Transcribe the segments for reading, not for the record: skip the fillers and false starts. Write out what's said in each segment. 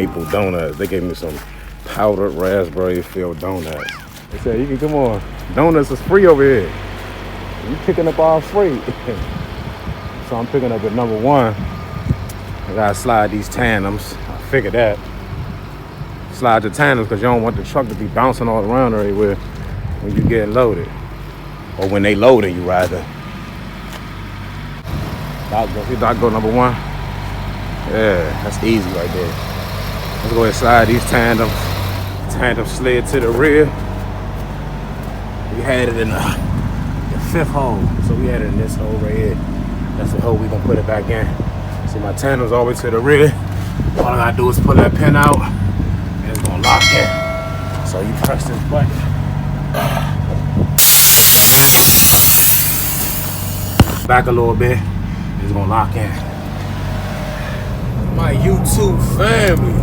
maple donuts. They gave me some powdered raspberry filled donuts. They said, you can come on. Donuts is free over here. You picking up all free. So I'm picking up at number 1. I gotta slide these tandems. I figured that. Slide the tandems because you don't want the truck to be bouncing all around everywhere when you get loaded. Or when they loading you, rather. Doc go number 1. Yeah, that's easy right there. Let's go ahead and slide these tandems. Tandem slid to the rear. We had it in the 5th hole. So we had it in this hole right here. That's the hole we gonna put it back in. See, my tandem's all the way to the rear. All I gotta do is pull that pin out and it's gonna lock in. So you press this button. Back a little bit. It's gonna lock in. My YouTube family.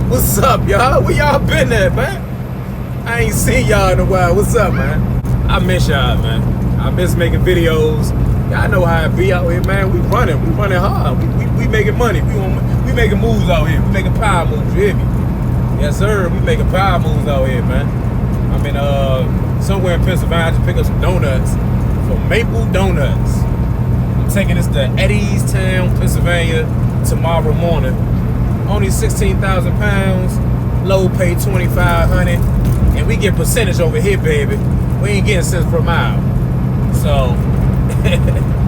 What's up, y'all? Where y'all been at, man? I ain't seen y'all in a while. What's up, man? I miss y'all, man. I miss making videos. Y'all know how it be out here, man. We running hard. We making money. We making moves out here. We making power moves. You hear me? Yes, sir. We making power moves out here, man. I'm in somewhere in Pennsylvania to pick up some donuts from Maple Donuts. I'm taking this to Eddystown, Pennsylvania tomorrow morning. Only 16,000 pounds. Load pay 2,500, and we get percentage over here, baby. We ain't getting cents per mile. So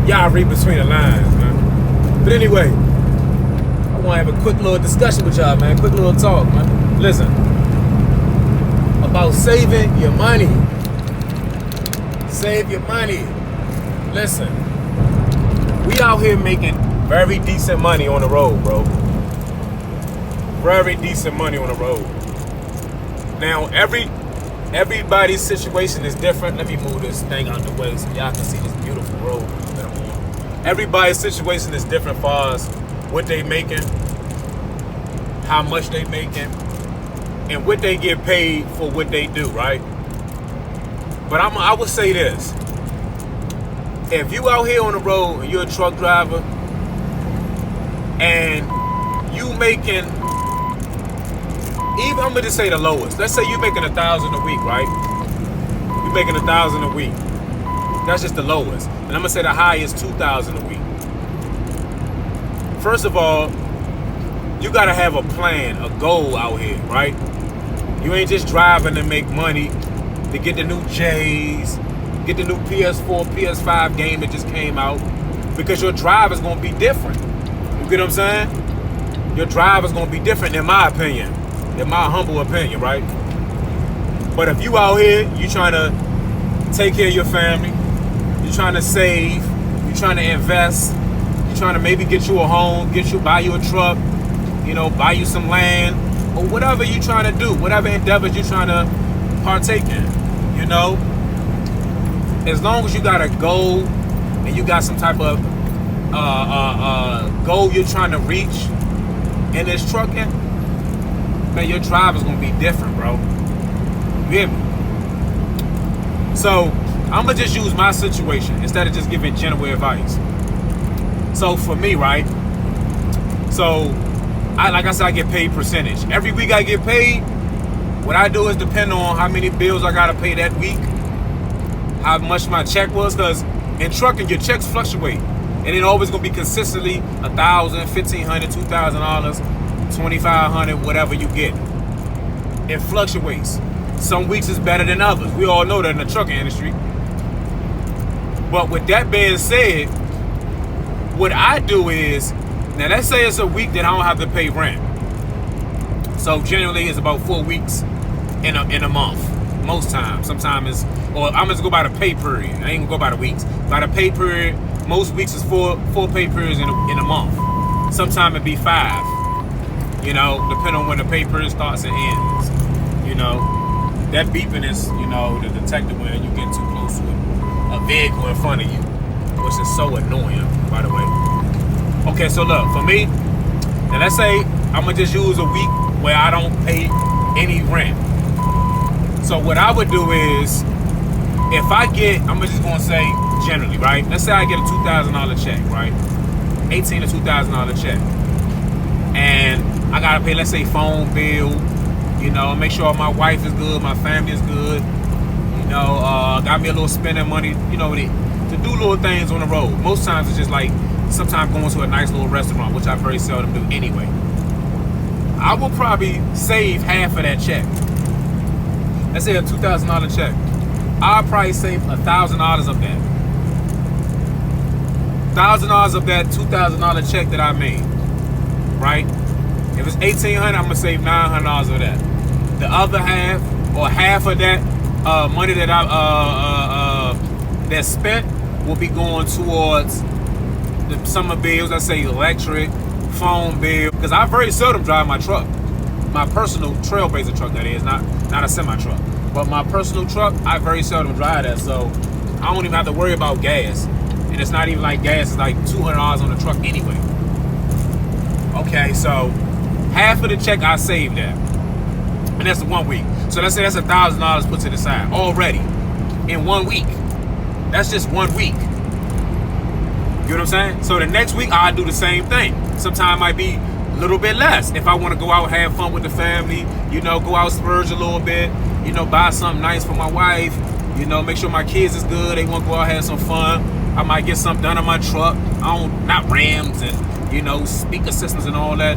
y'all read between the lines, man. But anyway, I want to have a quick little discussion with y'all, man. Quick little talk, man. Listen, about saving your money. Save your money. Listen, we out here making very decent money on the road, bro. Very decent money on the road. Now, everybody's situation is different. Let me move this thing out the way so y'all can see this beautiful road that I'm on. Everybody's situation is different as far as what they making, how much they making, and what they get paid for what they do, right? But I would say this. If you out here on the road and you're a truck driver and you making, even I'm gonna just say the lowest. Let's say you're making 1,000 a week, right? You're making 1,000 a week. That's just the lowest. And I'm gonna say the highest 2,000 a week. First of all, you gotta have a plan, a goal out here, right? You ain't just driving to make money, to get the new J's, get the new PS4, PS5 game that just came out, because your drive is gonna be different. You get what I'm saying? Your drive is gonna be different, in my opinion. In my humble opinion, right? But if you out here, you trying to take care of your family, you trying to save, you trying to invest, you trying to maybe get you a home, buy you a truck, you know, buy you some land, or whatever you trying to do, whatever endeavors you trying to partake in, you know, as long as you got a goal and you got some type of goal you're trying to reach in this trucking, man, your drive is gonna be different, bro. You hear me? So I'm gonna just use my situation instead of just giving general advice. So for me, right? So like I said, I get paid percentage. Every week I get paid. What I do is depend on how many bills I gotta pay that week, how much my check was, because in trucking your checks fluctuate. And it always gonna be consistently $1,000, $1,500, $2,000. 2,500, whatever you get. It fluctuates. Some weeks is better than others. We all know that in the trucking industry. But with that being said, what I do is, now let's say it's a week that I don't have to pay rent. So generally it's about 4 weeks in a month. Most times. Sometimes it's, or I'm just go by the pay period. I ain't gonna go by the weeks. By the pay period, most weeks is four pay periods in a month. Sometimes it be 5. You know, depending on when the pay period starts and ends. You know, that beeping is, you know, the detector when you get too close to a vehicle in front of you, which is so annoying, by the way. Okay, so look, for me, now let's say I'm gonna just use a week where I don't pay any rent. So what I would do is, if I get, I'm just gonna say generally, right? Let's say I get a $2,000 check, right? $1,800 to $2,000 check. And and I gotta pay, let's say, phone bill, you know, make sure my wife is good, my family is good, you know, got me a little spending money, you know, to do little things on the road. Most times it's just like, sometimes going to a nice little restaurant, which I very seldom do anyway. I will probably save half of that check. Let's say a $2,000 check. I'll probably save $1,000 of that. $1,000 of that $2,000 check that I made, right? If it's $1,800, I'm gonna save $900 of that. The other half, or half of that money that I that's spent, will be going towards the summer bills. I say electric, phone bill, because I very seldom drive my truck, my personal Trailblazer truck, that is, not a semi truck, but my personal truck. I very seldom drive that, so I don't even have to worry about gas. And it's not even like gas is like $200 on the truck anyway. Okay, so half of the check I saved that, and that's 1 week. So let's say that's $1,000 put to the side already in 1 week. That's just 1 week. You know what I'm saying? So the next week I'll do the same thing. Sometimes it might be a little bit less if I want to go out, have fun with the family, you know, go out, splurge a little bit, you know, buy something nice for my wife, you know, make sure my kids is good, they want to go out, have some fun. I might get something done on my truck. Not rims and, you know, speaker systems and all that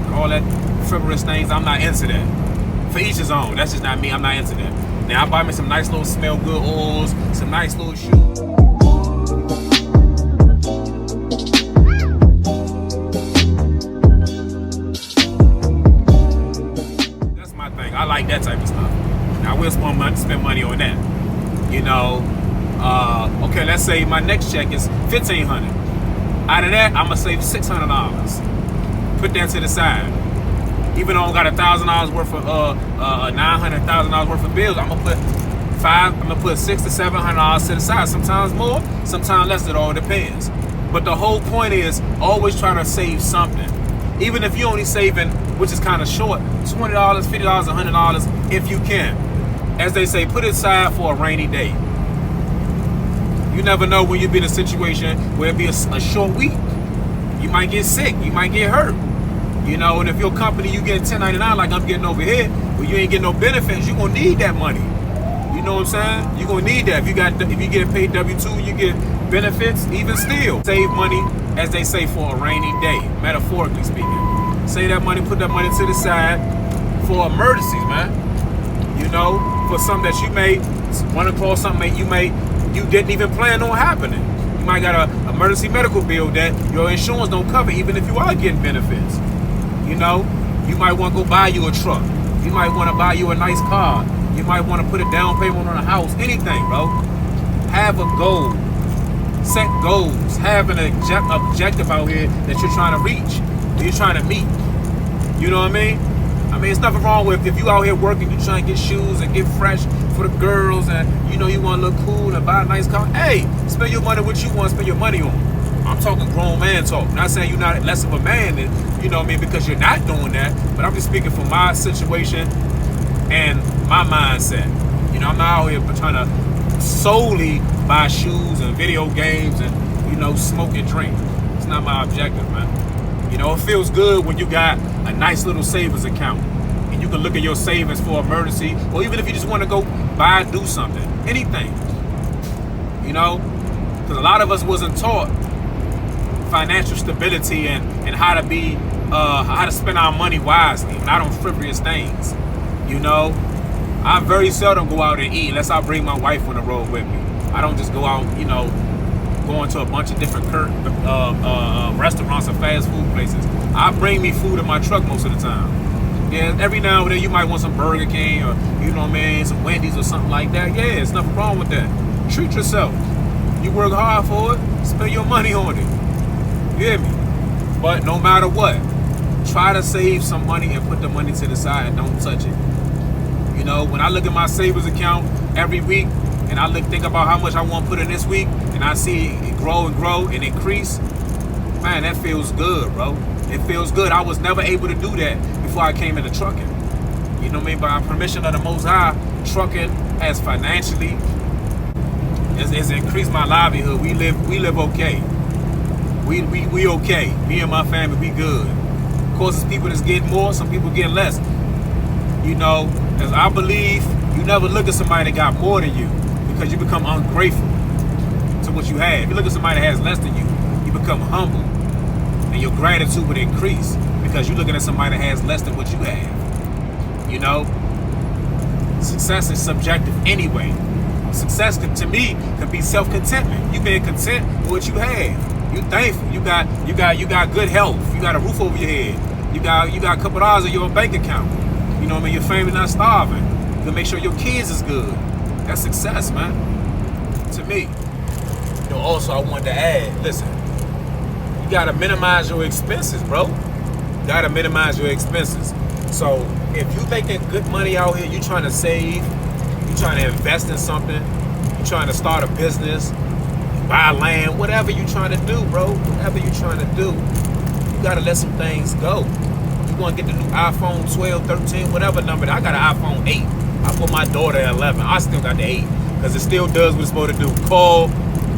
frivolous things. I'm not into that. For each his own. That's just not me. I'm not into that. Now I buy me some nice little smell good oils, some nice little shoes. That's my thing. I like that type of stuff. Now I will spend money on that. You know. Okay, let's say my next check is $1,500. Out of that, I'm gonna save $600. Put that to the side. Even though I got $1,000 worth of $900,000 worth of bills, I'm gonna put $600 to $700 to the side. Sometimes more, sometimes less. It all depends. But the whole point is always try to save something. Even if you're only saving, which is kind of short, $20, $50, $100, if you can. As they say, put it aside for a rainy day. You never know when you be in a situation where it be a short week. You might get sick. You might get hurt. You know, and if your company, you get $10.99 like I'm getting over here, but you ain't getting no benefits, you gonna need that money. You know what I'm saying? You gonna need that. If you get paid W-2, you get benefits, even still. Save money, as they say, for a rainy day, metaphorically speaking. Save that money, put that money to the side for emergencies, man. You know, for something that you may run across, something you didn't even plan on happening. You might got an emergency medical bill that your insurance don't cover, even if you are getting benefits. You know, you might want to go buy you a truck. You might want to buy you a nice car. You might want to put a down payment on a house. Anything, bro. Have a goal. Set goals. Have an objective out here that you're trying to reach, that you're trying to meet. You know what I mean? I mean, it's nothing wrong with if you out here working, you trying to get shoes and get fresh for the girls, and you know you want to look cool and buy a nice car. Hey, spend your money what you want to spend your money on. I'm talking grown man talk. Not saying you're not less of a man than, you know what I mean, because you're not doing that. But I'm just speaking from my situation and my mindset. You know, I'm not out here trying to solely buy shoes and video games and, you know, smoke and drink. It's not my objective, man. You know, it feels good when you got a nice little savings account and you can look at your savings for emergency, or even if you just want to go buy, do something, anything. You know, because a lot of us wasn't taught financial stability and how to be, how to spend our money wisely, not on frivolous things. You know, I very seldom go out and eat unless I bring my wife on the road with me. I don't just go out, you know, going to a bunch of different restaurants or fast food places. I bring me food in my truck most of the time. Yeah, every now and then you might want some Burger King or, you know what I mean, some Wendy's or something like that. Yeah, there's nothing wrong with that. Treat yourself. You work hard for it, spend your money on it. You hear me? But no matter what, try to save some money and put the money to the side and don't touch it. You know, when I look at my savings account every week and I think about how much I want to put in this week and I see it grow and increase, man, that feels good, bro. It feels good. I was never able to do that before I came into trucking. You know what I mean? By permission of the Most High, trucking has financially it's increased my livelihood. We live okay. We okay. Me and my family, we good. causes people that's getting more, some people getting less. You know, as I believe, you never look at somebody that got more than you because you become ungrateful to what you have. If you look at somebody that has less than you, you become humble. And your gratitude would increase because you're looking at somebody that has less than what you have. You know? Success is subjective anyway. Success, to me, can be self-contentment. You being content with what you have. You thankful. You got good health. You got a roof over your head. You got a couple dollars in your bank account. You know what I mean? Your family not starving. You can make sure your kids is good. That's success, man. To me. You know, also I wanted to add, listen, you gotta minimize your expenses, bro. You gotta minimize your expenses. So if you making good money out here, you trying to save, you trying to invest in something, you trying to start a business, buy land, whatever you trying to do, bro, whatever you trying to do, you gotta let some things go. You want to get the new iPhone 12, 13, whatever number. I got an iPhone 8. I put my daughter at 11. I still got the 8 because it still does what it's supposed to do. Call,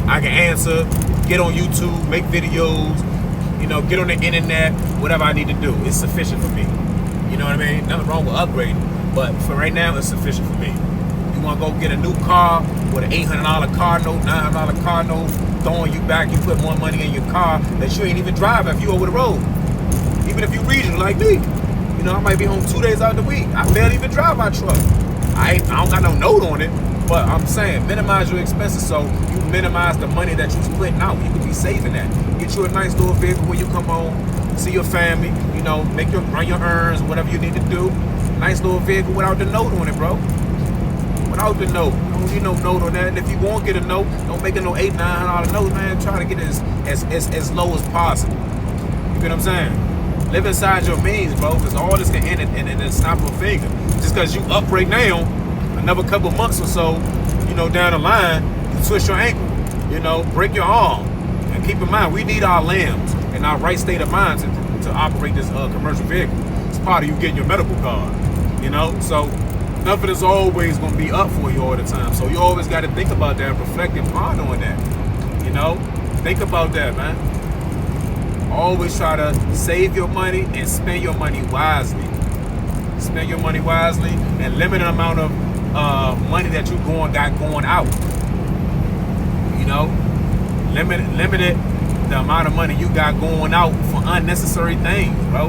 I can answer, get on YouTube, make videos, you know, get on the internet, whatever I need to do. It's sufficient for me. You know what I mean? Nothing wrong with upgrading, but for right now, it's sufficient for me. You want to go get a new car with an $800 car note, $900 car note, throwing you back, you put more money in your car that you ain't even driving if you over the road. Even if you regional like me. You know, I might be home 2 days out of the week. I barely even drive my truck. I don't got no note on it, but I'm saying minimize your expenses so you minimize the money that you're splitting out. You could be saving that. Get you a nice little vehicle when you come home, see your family, you know, run your errands, whatever you need to do. Nice little vehicle without the note on it, bro. Without the note. You don't need no note on that. And if you won't get a note, don't make it no $800, $900 note, man. Try to get it as low as possible. You get what I'm saying? Live inside your means, bro, because all this can end in a snap of a finger. Just because you up right now, another couple months or so, you know, down the line, you twist your ankle, you know, break your arm. And keep in mind, we need our limbs and our right state of mind to operate this commercial vehicle. It's part of you getting your medical card, you know? So nothing is always going to be up for you all the time. So you always got to think about that and reflect and ponder on that, you know? Think about that, man. Always try to save your money and spend your money wisely. Spend your money wisely and limit the amount of money that you got going out. You know, limit the amount of money you got going out for unnecessary things, bro.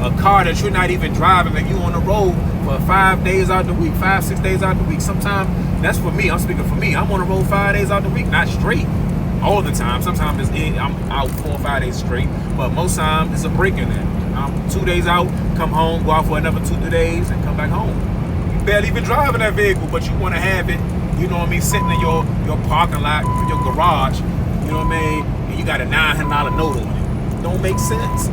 A car that you're not even driving, and you on the road for 5 days out the week, 5-6 days out the week. Sometimes that's for me. I'm speaking for me. I'm on the road 5 days out the week, not straight. All the time. Sometimes I'm out 4 or 5 days straight, but most times it's a break in there. I'm 2 days out, come home, go out for another 2-3 days, and come back home. You barely even driving that vehicle, but you want to have it, you know what I mean, sitting in your parking lot, your garage, you know what I mean, and you got a $900 note on it. Don't make sense.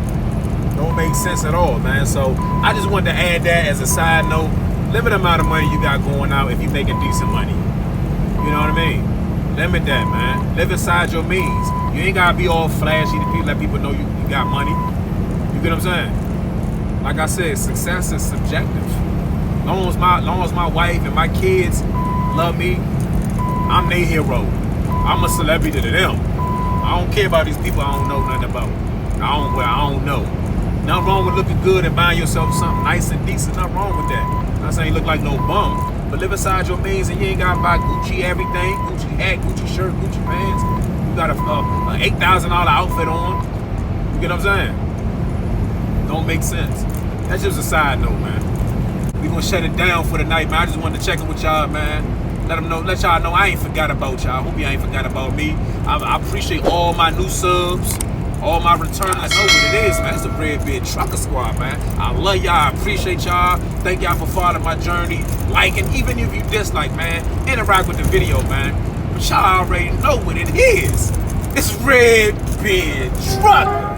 Don't make sense at all, man. So I just wanted to add that as a side note. Limit the amount of money you got going out if you're making decent money. You know what I mean? Limit that, man. Live inside your means. You ain't gotta be all flashy to let people know you got money. You get what I'm saying? Like I said, success is subjective. Long as my wife and my kids love me, I'm their hero. I'm a celebrity to them. I don't care about these people I don't know nothing about. I don't know. Nothing wrong with looking good and buying yourself something nice and decent. Nothing wrong with that. I'm not saying you look like no bum. But live inside your means and you ain't gotta buy Gucci everything, Gucci hat, Gucci shirt, Gucci pants. You got a $8,000 outfit on. You get what I'm saying? Don't make sense. That's just a side note, man. We gonna shut it down for the night, man. I just wanted to check in with y'all, man. Let y'all know I ain't forgot about y'all. Hope y'all ain't forgot about me. I appreciate all my new subs. All my returners. I know what it is, man. It's the Red Beard Trucker Squad, man. I love y'all. I appreciate y'all. Thank y'all for following my journey. Like, and even if you dislike, man, interact with the video, man. But y'all already know what it is. It's Red Beard Trucker.